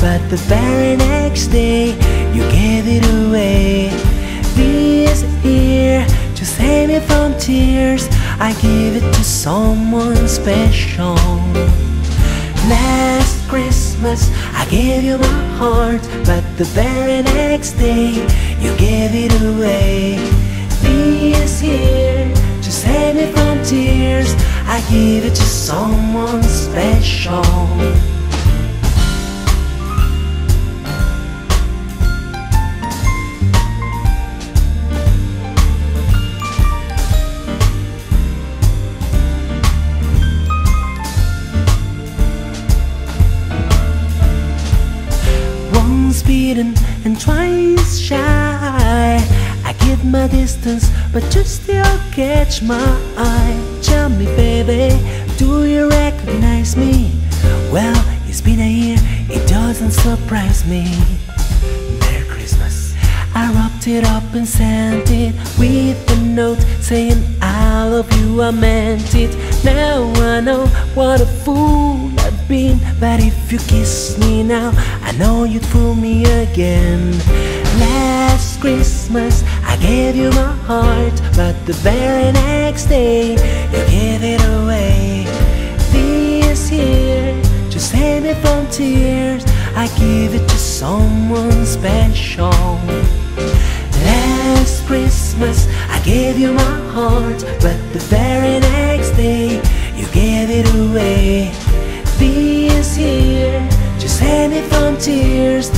but the very next day you gave it away. This year, to save me from tears, I give it to someone special. Last Christmas I gave you my heart, but the very next day you gave it away. This year, to save me from tears, I give it to someone special. Once beaten and twice shy, I keep my distance, but you still catch my eye. Tell me, baby, do you recognize me? Well, it's been a year, it doesn't surprise me. Merry Christmas. I wrapped it up and sent it with a note saying I love you, I meant it. Now I know what a fool I've been, but if you kiss me now, I know you'd fool me again. Last Christmas I gave you my heart, but the very next day you gave it away. This year, to save me from tears, I give it to someone special. Last Christmas I gave you my heart, but the very next day you gave it away. This year, to save me from tears,